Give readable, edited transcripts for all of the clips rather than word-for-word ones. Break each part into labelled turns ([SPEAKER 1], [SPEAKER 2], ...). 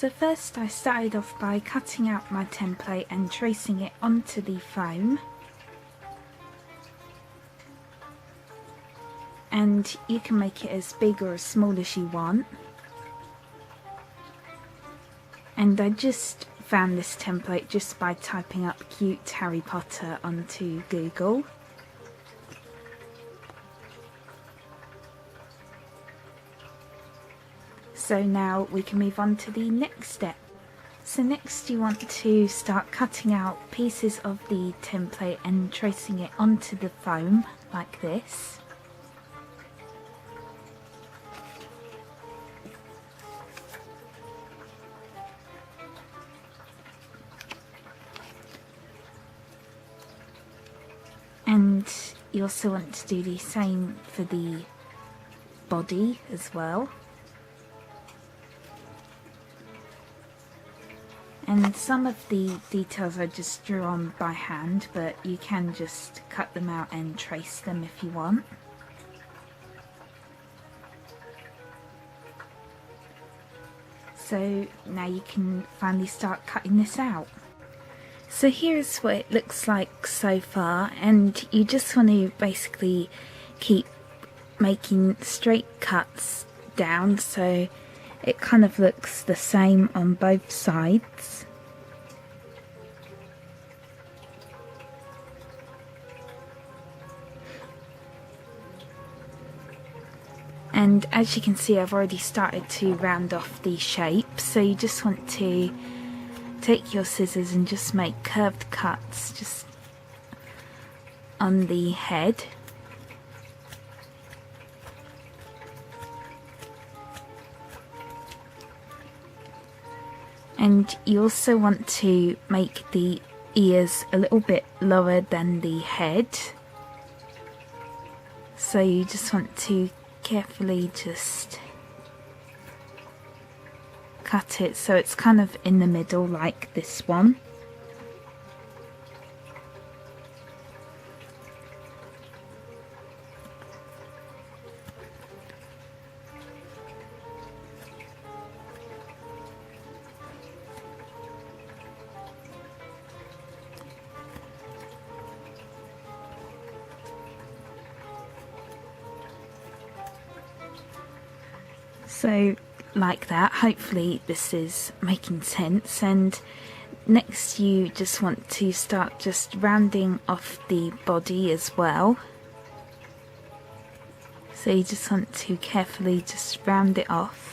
[SPEAKER 1] So first I started off by cutting out my template and tracing it onto the foam. And you can make it as big or as small as you want. And I just found this template just by typing up cute Harry Potter onto Google. So now we can move on to the next step. So next you want to start cutting out pieces of the template and tracing it onto the foam like this. And you also want to do the same for the body as well. And some of the details I just drew on by hand, but you can just cut them out and trace them if you want. So now you can finally start cutting this out. So here's what it looks like so far, and you just want to basically keep making straight cuts down so it kind of looks the same on both sides. And as you can see, I've already started to round off the shape, so you just want to take your scissors and just make curved cuts just on the head. And you also want to make the ears a little bit lower than the head. So you just want to carefully just cut it so it's kind of in the middle like this one. So like that, hopefully this is making sense. And next you just want to start just rounding off the body as well. So you just want to carefully just round it off.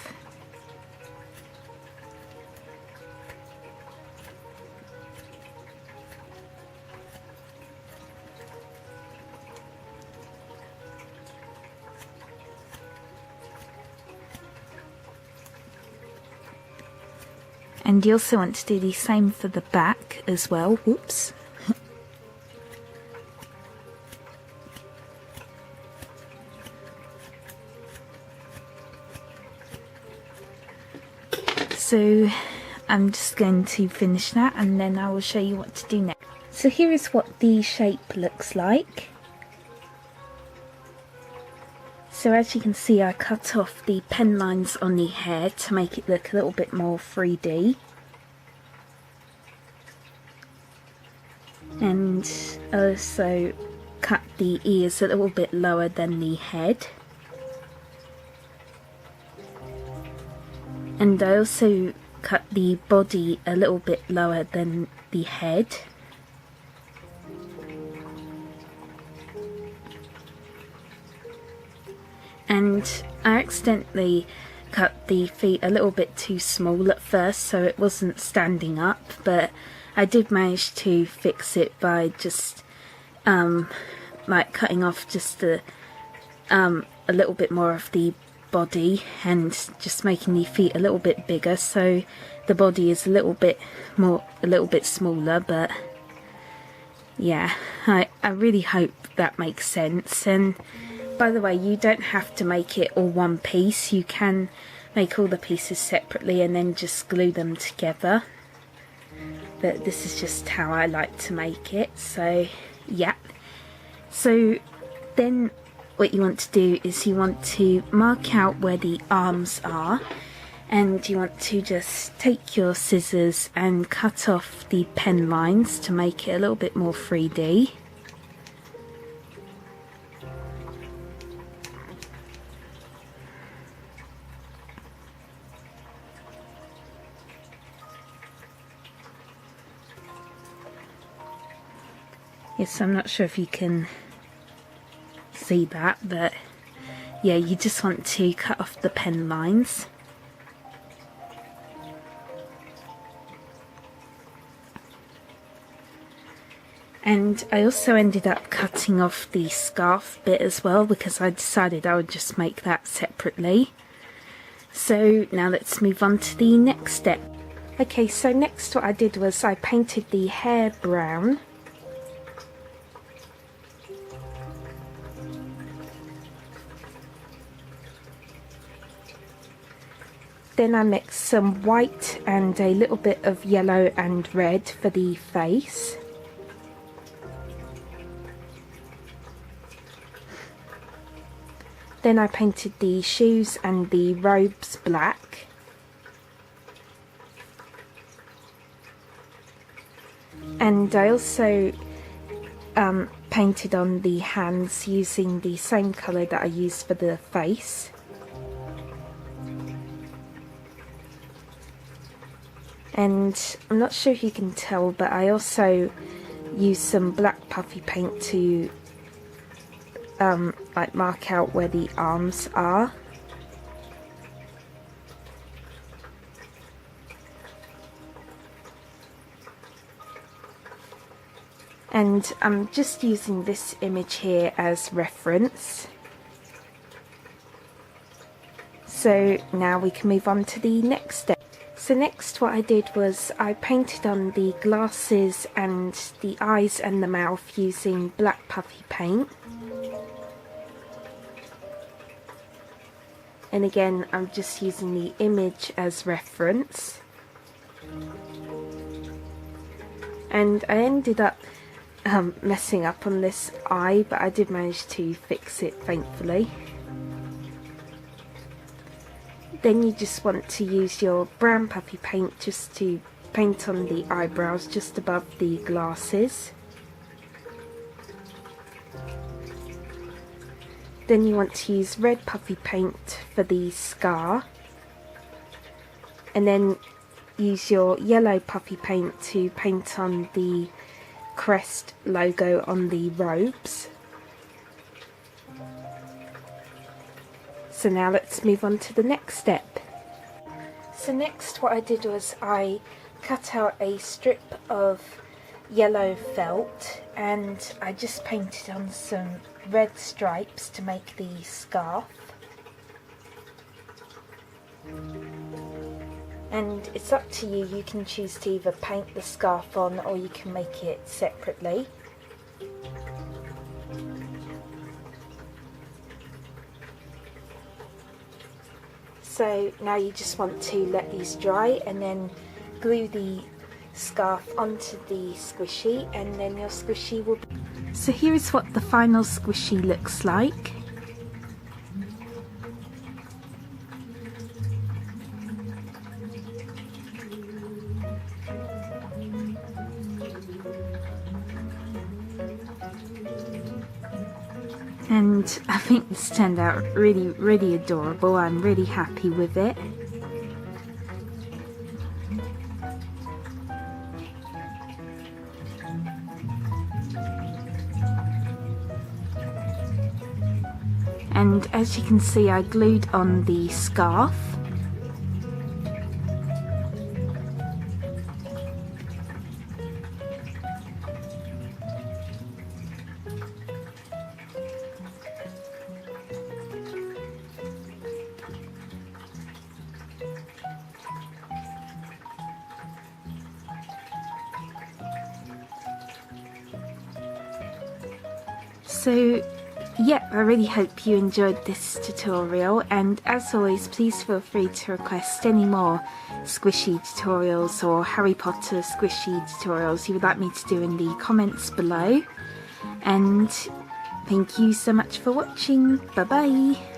[SPEAKER 1] And you also want to do the same for the back as well. Whoops. So I'm just going to finish that and then I will show you what to do next. So here is what the shape looks like. So as you can see, I cut off the pen lines on the hair to make it look a little bit more 3D. And I also cut the ears a little bit lower than the head. And I also cut the body a little bit lower than the head. And I accidentally cut the feet a little bit too small at first, so it wasn't standing up, but I did manage to fix it by just like cutting off just a little bit more of the body and just making the feet a little bit bigger, so the body is a little bit smaller. But yeah, I really hope that makes sense. And by the way, you don't have to make it all one piece. You can make all the pieces separately and then just glue them together. But this is just how I like to make it. So yeah. So then what you want to do is you want to mark out where the arms are. And you want to just take your scissors and cut off the pen lines to make it a little bit more 3D. Yes, I'm not sure if you can see that, but yeah, you just want to cut off the pen lines. And I also ended up cutting off the scarf bit as well, because I decided I would just make that separately. So now let's move on to the next step. Okay, so next what I did was I painted the hair brown. Then I mixed some white and a little bit of yellow and red for the face. Then I painted the shoes and the robes black. And I also painted on the hands using the same colour that I used for the face. And I'm not sure if you can tell, but I also used some black puffy paint to like mark out where the arms are. And I'm just using this image here as reference. So now we can move on to the next step. So next what I did was I painted on the glasses and the eyes and the mouth using black puffy paint. And again, I'm just using the image as reference. And I ended up messing up on this eye, but I did manage to fix it, thankfully. Then you just want to use your brown puffy paint just to paint on the eyebrows just above the glasses. Then you want to use red puffy paint for the scar, and then use your yellow puffy paint to paint on the crest logo on the robes. So now let's move on to the next step. So next what I did was I cut out a strip of yellow felt and I just painted on some red stripes to make the scarf. And it's up to you, you can choose to either paint the scarf on or you can make it separately. So now you just want to let these dry and then glue the scarf onto the squishy, and then your squishy will be... So here is what the final squishy looks like. And I think this turned out really adorable. I'm really happy with it. And as you can see, I glued on the scarf. So yeah, I really hope you enjoyed this tutorial, and as always please feel free to request any more squishy tutorials or Harry Potter squishy tutorials you would like me to do in the comments below. And thank you so much for watching. Bye bye.